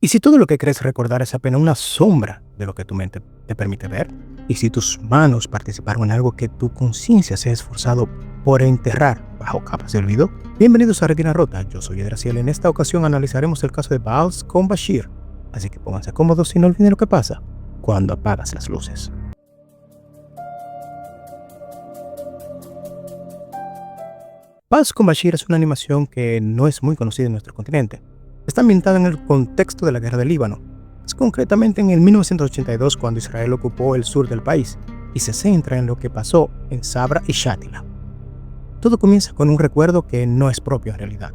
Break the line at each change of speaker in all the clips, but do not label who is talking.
¿Y si todo lo que crees recordar es apenas una sombra de lo que tu mente te permite ver? ¿Y si tus manos participaron en algo que tu conciencia se ha esforzado por enterrar bajo capas de olvido? Bienvenidos a Retina Rota, yo soy Edraciel. En esta ocasión analizaremos el caso de Bals con Bashir, así que pónganse cómodos y no olviden lo que pasa cuando apagas las luces. Bals con Bashir es una animación que no es muy conocida en nuestro continente. Está ambientada en el contexto de la guerra del Líbano. Es concretamente en el 1982 cuando Israel ocupó el sur del país y se centra en lo que pasó en Sabra y Shatila. Todo comienza con un recuerdo que no es propio en realidad.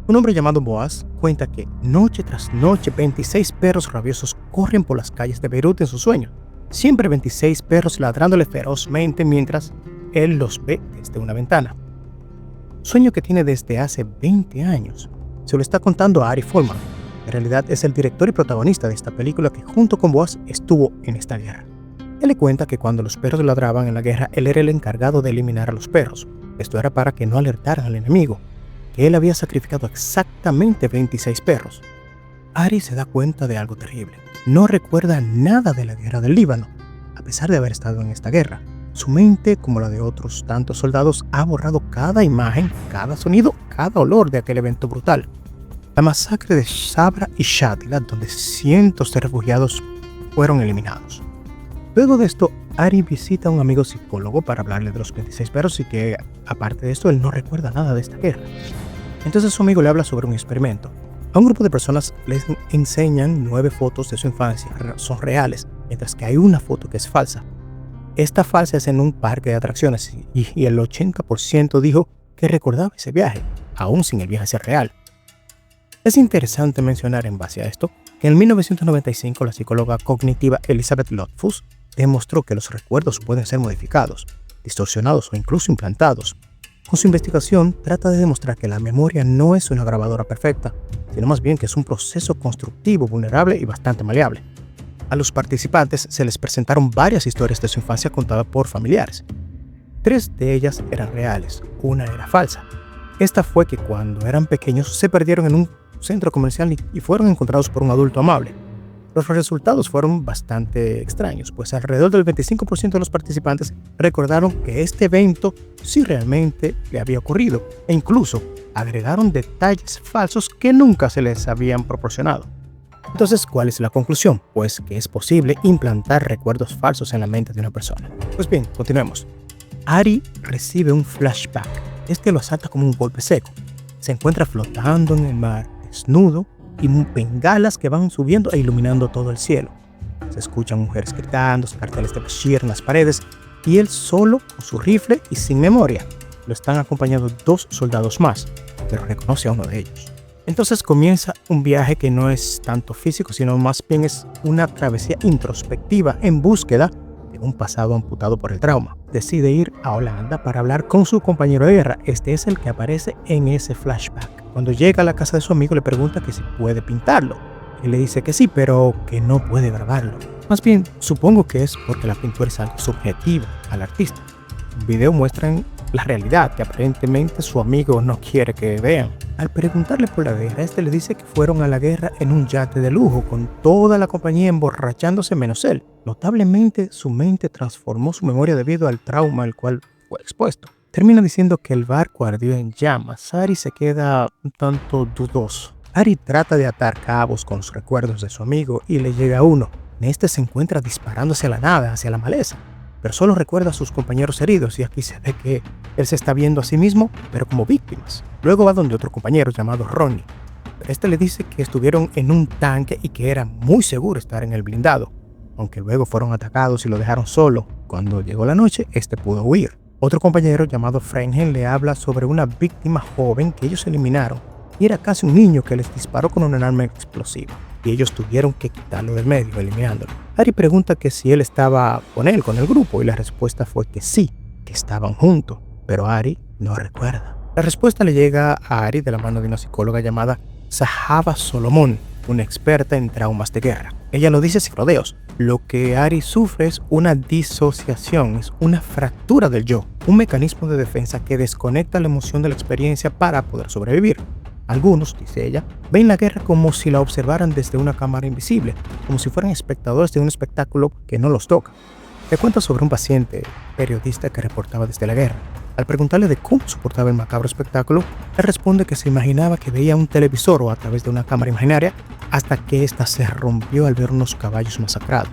Un hombre llamado Boaz cuenta que noche tras noche 26 perros rabiosos corren por las calles de Beirut en su sueño. Siempre 26 perros ladrándole ferozmente mientras él los ve desde una ventana. Sueño que tiene desde hace 20 años. Se lo está contando a Ari Folman. En realidad es el director y protagonista de esta película que junto con Boaz estuvo en esta guerra. Él le cuenta que cuando los perros ladraban en la guerra, él era el encargado de eliminar a los perros. Esto era para que no alertaran al enemigo, que él había sacrificado exactamente 26 perros. Ari se da cuenta de algo terrible. No recuerda nada de la guerra del Líbano, a pesar de haber estado en esta guerra. Su mente, como la de otros tantos soldados, ha borrado cada imagen, cada sonido, cada olor de aquel evento brutal. La masacre de Sabra y Shatila, donde cientos de refugiados fueron eliminados. Luego de esto, Ari visita a un amigo psicólogo para hablarle de los 26 perros y que, aparte de esto, él no recuerda nada de esta guerra. Entonces su amigo le habla sobre un experimento. A un grupo de personas les enseñan 9 fotos de su infancia, son reales, mientras que hay una foto que es falsa. Esta falsa es en un parque de atracciones y el 80% dijo que recordaba ese viaje, aún sin el viaje ser real. Es interesante mencionar en base a esto que en 1995 la psicóloga cognitiva Elizabeth Loftus demostró que los recuerdos pueden ser modificados, distorsionados o incluso implantados. Con su investigación trata de demostrar que la memoria no es una grabadora perfecta, sino más bien que es un proceso constructivo, vulnerable y bastante maleable. A los participantes se les presentaron varias historias de su infancia contadas por familiares. 3 de ellas eran reales, una era falsa. Esta fue que cuando eran pequeños se perdieron en un centro comercial y fueron encontrados por un adulto amable. Los resultados fueron bastante extraños, pues alrededor del 25% de los participantes recordaron que este evento sí realmente le había ocurrido e incluso agregaron detalles falsos que nunca se les habían proporcionado. Entonces, ¿cuál es la conclusión? Pues que es posible implantar recuerdos falsos en la mente de una persona. Pues bien, continuemos. Ari recibe un flashback. Este lo asalta como un golpe seco. Se encuentra flotando en el mar, desnudo, y bengalas que van subiendo e iluminando todo el cielo. Se escuchan mujeres gritando, carteles de Bashir en las paredes, y él solo con su rifle y sin memoria. Lo están acompañando 2 soldados más, pero reconoce a uno de ellos. Entonces comienza un viaje que no es tanto físico, sino más bien es una travesía introspectiva en búsqueda de un pasado amputado por el trauma. Decide ir a Holanda para hablar con su compañero de guerra. Este es el que aparece en ese flashback. Cuando llega a la casa de su amigo le pregunta que si puede pintarlo. Él le dice que sí, pero que no puede grabarlo. Más bien, supongo que es porque la pintura es algo subjetivo al artista. El video muestra la realidad que aparentemente su amigo no quiere que vean. Al preguntarle por la guerra, este le dice que fueron a la guerra en un yate de lujo, con toda la compañía emborrachándose menos él. Notablemente, su mente transformó su memoria debido al trauma al cual fue expuesto. Termina diciendo que el barco ardió en llamas. Ari se queda un tanto dudoso. Ari trata de atar cabos con los recuerdos de su amigo y le llega uno. Este se encuentra disparando hacia la nada, hacia la maleza, pero solo recuerda a sus compañeros heridos y aquí se ve que él se está viendo a sí mismo, pero como víctimas. Luego va donde otro compañero llamado Ronnie. Este le dice que estuvieron en un tanque y que era muy seguro estar en el blindado, aunque luego fueron atacados y lo dejaron solo. Cuando llegó la noche, este pudo huir. Otro compañero llamado Frenhen le habla sobre una víctima joven que ellos eliminaron y era casi un niño que les disparó con un arma explosiva y ellos tuvieron que quitarlo del medio, eliminándolo. Ari pregunta que si él estaba con él, con el grupo, y la respuesta fue que sí, que estaban juntos, pero Ari no recuerda. La respuesta le llega a Ari de la mano de una psicóloga llamada Zahava Solomon, una experta en traumas de guerra. Ella lo dice sin rodeos. Lo que Ari sufre es una disociación, es una fractura del yo, un mecanismo de defensa que desconecta la emoción de la experiencia para poder sobrevivir. Algunos, dice ella, ven la guerra como si la observaran desde una cámara invisible, como si fueran espectadores de un espectáculo que no los toca. Le cuenta sobre un paciente periodista que reportaba desde la guerra. Al preguntarle de cómo soportaba el macabro espectáculo, él responde que se imaginaba que veía un televisor o a través de una cámara imaginaria hasta que ésta se rompió al ver unos caballos masacrados.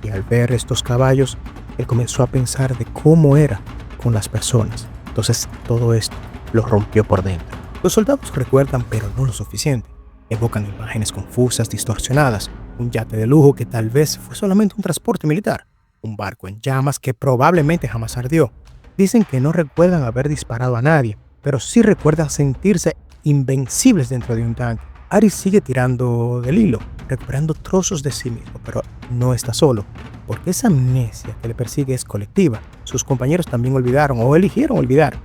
Y al ver estos caballos, él comenzó a pensar de cómo era con las personas. Entonces todo esto lo rompió por dentro. Los soldados recuerdan, pero no lo suficiente. Evocan imágenes confusas, distorsionadas, un yate de lujo que tal vez fue solamente un transporte militar, un barco en llamas que probablemente jamás ardió. Dicen que no recuerdan haber disparado a nadie, pero sí recuerdan sentirse invencibles dentro de un tanque. Ari sigue tirando del hilo, recuperando trozos de sí mismo, pero no está solo, porque esa amnesia que le persigue es colectiva. Sus compañeros también olvidaron o eligieron olvidar.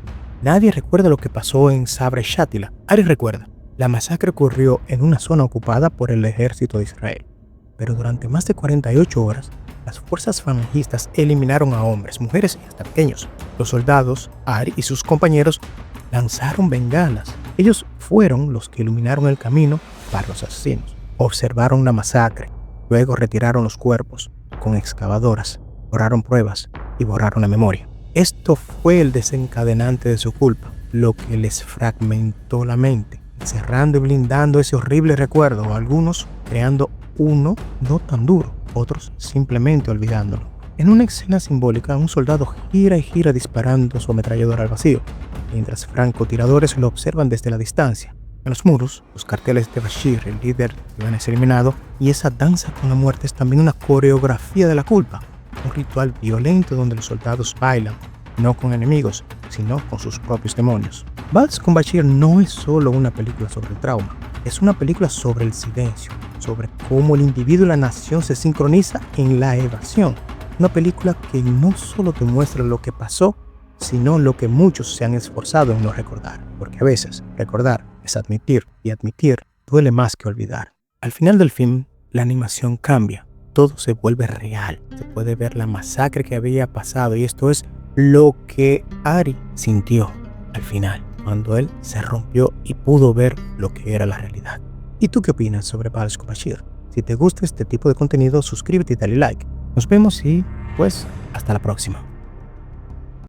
Nadie recuerda lo que pasó en Sabre Shatila. Ari recuerda. La masacre ocurrió en una zona ocupada por el ejército de Israel. Pero durante más de 48 horas, las fuerzas falangistas eliminaron a hombres, mujeres y hasta pequeños. Los soldados, Ari y sus compañeros, lanzaron bengalas. Ellos fueron los que iluminaron el camino para los asesinos. Observaron la masacre. Luego retiraron los cuerpos con excavadoras, borraron pruebas y borraron la memoria. Esto fue el desencadenante de su culpa, lo que les fragmentó la mente, encerrando y blindando ese horrible recuerdo, algunos creando uno no tan duro, otros simplemente olvidándolo. En una escena simbólica, un soldado gira y gira disparando su ametralladora al vacío, mientras francotiradores lo observan desde la distancia. En los muros, los carteles de Bashir, el líder que iban a ser eliminado, y esa danza con la muerte es también una coreografía de la culpa. Un ritual violento donde los soldados bailan, no con enemigos, sino con sus propios demonios. Vals con Bashir no es solo una película sobre el trauma, es una película sobre el silencio, sobre cómo el individuo y la nación se sincroniza en la evasión. Una película que no solo te muestra lo que pasó, sino lo que muchos se han esforzado en no recordar, porque a veces recordar es admitir, y admitir duele más que olvidar. Al final del film, la animación cambia. Todo se vuelve real. Se puede ver la masacre que había pasado y esto es lo que Ari sintió al final, cuando él se rompió y pudo ver lo que era la realidad. ¿Y tú qué opinas sobre Vals con Bashir? Si te gusta este tipo de contenido, suscríbete y dale like. Nos vemos y pues hasta la próxima.